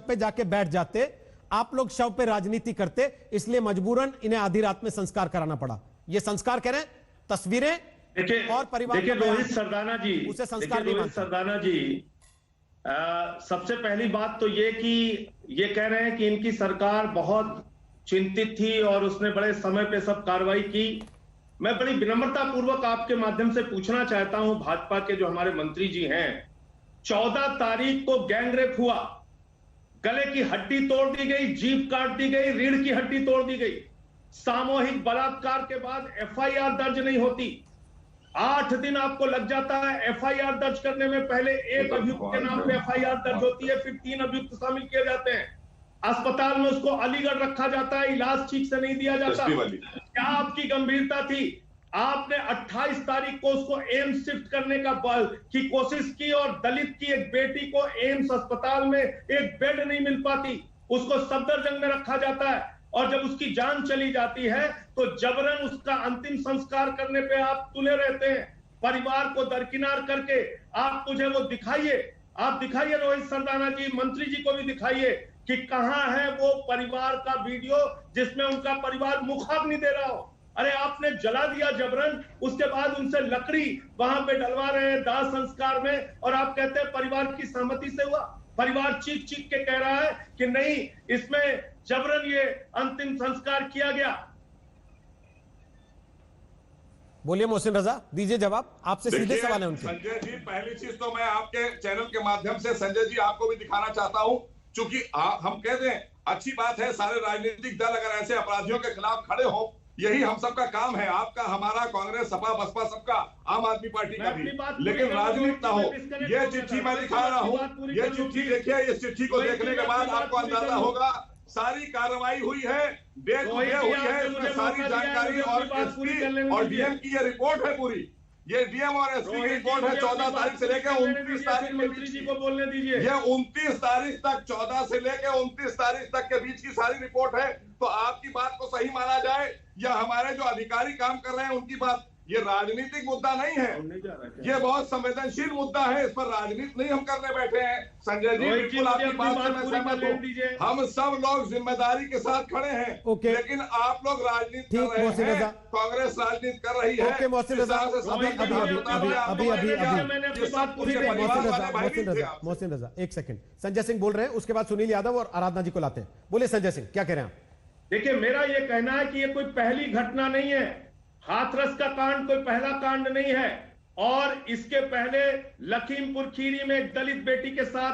पे जाके बैठ जाते, आप लोग शव पे राजनीति करते, इसलिए मजबूरन इन्हें आधी रात में संस्कार कराना पड़ा। ये संस्कार कह रहे हैं, तस्वीरें और परिवार देखिए रोहित सरदाना जी, उसे संस्कार नहीं मानते। सरदाना जी, सबसे पहली बात तो ये कि ये कह रहे हैं कि इनकी सरकार बहुत चिंतित थी और उसने बड़े समय पे सब कार्रवाई की। मैं बड़ी विनम्रता पूर्वक आपके माध्यम से पूछना चाहता हूं, भाजपा के जो हमारे मंत्री जी हैं, 14 तारीख को गैंगरेप हुआ, गले की हड्डी तोड़ दी गई, जीभ काट दी गई, रीढ़ की हड्डी तोड़ दी गई। सामूहिक बलात्कार के बाद एफआईआर दर्ज नहीं होती, 8 दिन आपको लग जाता है एफआईआर दर्ज करने में। पहले एक अभियुक्त के नाम पे एफआईआर दर्ज होती है, फिर 3 अभियुक्त शामिल किए जाते हैं, अस्पताल में उसको अलीगढ़ रखा जाता है, इलाज ठीक से नहीं दिया जाता। क्या आपकी गंभीरता थी? आपने 28 तारीख को उसको एम्स शिफ्ट करने की कोशिश की और दलित की एक बेटी को एम्स अस्पताल में एक बेड नहीं मिल पाती, उसको सफदरजंग में रखा जाता है, और जब उसकी जान चली जाती है तो जबरन उसका अंतिम संस्कार करने पे आप तुले रहते हैं, परिवार को दरकिनार करके। आप मुझे वो दिखाइए, आप दिखाइए रोहित सरदाना जी, मंत्री जी को भी दिखाइए कि कहां है वो परिवार का वीडियो जिसमें उनका परिवार मुखाग्नि दे रहा हो। अरे आपने जला दिया जबरन, उसके बाद उनसे लकड़ी वहां पे डलवा रहे हैं दाह संस्कार में, और आप कहते हैं परिवार की सहमति से हुआ। परिवार चीख चीख के कह रहा है कि नहीं, इसमें जबरन ये अंतिम संस्कार किया गया। बोलिए मोहसिन रजा, दीजिए जवाब, आपसे सीधे सवाल है उनके। संजय जी, पहली चीज तो मैं आपके चैनल के माध्यम से संजय जी आपको भी दिखाना चाहता हूं, चूंकि हम कहते हैं अच्छी बात है, सारे राजनीतिक दल अगर ऐसे अपराधियों के खिलाफ खड़े हो, यही हम सबका काम है, आपका, हमारा, कांग्रेस, सपा, बसपा, सबका, आम आदमी पार्टी का भी। लेकिन राजनीति ना हो। ये चिट्ठी मैं दिखा रहा हूँ, ये चिट्ठी देखिए, इस चिट्ठी को देखने के बाद आपको अंदाजा होगा सारी कार्रवाई हुई है, डेट हुई है, इसमें सारी जानकारी और एसपी और डीएम की ये रिपोर्ट है पूरी। ये डीएम और एसपी की रिपोर्ट है 14 तारीख से लेकर 29 तारीख मंत्री जी को बोलने दीजिए। ये 29 तारीख तक, 14 से लेकर 29 तारीख तक के बीच की सारी रिपोर्ट है। तो आपकी बात को सही माना जाए या हमारे जो अधिकारी काम कर रहे हैं उनकी बात, ये राजनीतिक मुद्दा नहीं है, ये बहुत संवेदनशील मुद्दा है, इस पर राजनीति नहीं हम करने बैठे हैं। संजय जी, बिल्कुल आपकी बात से मैं सहमत हूं, हम सब लोग जिम्मेदारी के साथ खड़े हैं, लेकिन आप लोग राजनीति कर रहे हैं, कांग्रेस राजनीति कर रही है। मोहसिन रजा एक सेकंड, संजय सिंह बोल रहे हैं, उसके बाद सुनील यादव और आराधना जी को लाते हैं। बोलिए संजय सिंह, क्या कह रहे हैं आप? देखिए, मेरा ये कहना है कि ये कोई पहली घटना नहीं है, हाथरस का कांड कोई पहला कांड नहीं है, और इसके पहले लखीमपुर खीरी में एक दलित बेटी के साथ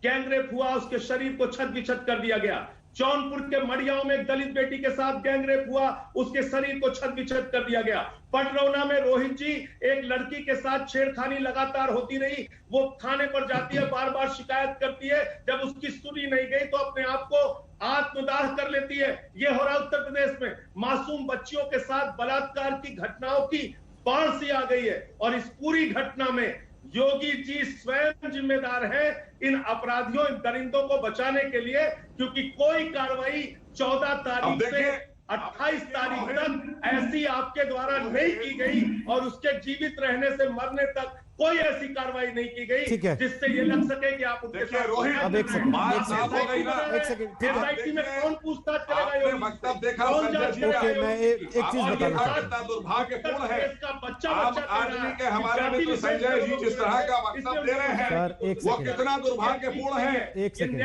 गैंगरेप हुआ, उसके शरीर को छत बिछत कर दिया गया। जौनपुर के मड़ियाओं में एक दलित बेटी के साथ गैंगरेप हुआ, उसके शरीर को छत बिछत कर दिया गया। पटरौना में रोहित जी, एक लड़की के साथ छेड़खानी लगातार होती रही, वो थाने पर जाती है, बार बार शिकायत करती है, जब उसकी सुनी नहीं गई तो अपने आप को आत्मदाह कर लेती है। ये हो रहा उत्तर प्रदेश में, मासूम बच्चियों के साथ बलात्कार की घटनाओं की बाढ़ सी आ गई है, और इस पूरी घटना में योगी जी स्वयं जिम्मेदार है इन अपराधियों, इन दरिंदों को बचाने के लिए, क्योंकि कोई कार्रवाई 14 तारीख से 28 तारीख तक ऐसी आपके द्वारा नहीं की गई, और उसके जीवित रहने से मरने तक कोई ऐसी कार्रवाई नहीं की गई जिससे ये लग सके कि आप उनके साथ। अब एक सेकंड, एसआईटी में कौन पूछताछ करेगा? मतलब देखा मैं एक चीज बताना चाहता हूं, दुर्भाग्यपूर्ण है इसका बच्चा आदमी के हमारे मित्र संजय जी जिस तरह का वक्तव्य दे रहे हैं, वो कितना दुर्भाग्यपूर्ण है। एक सेकंड,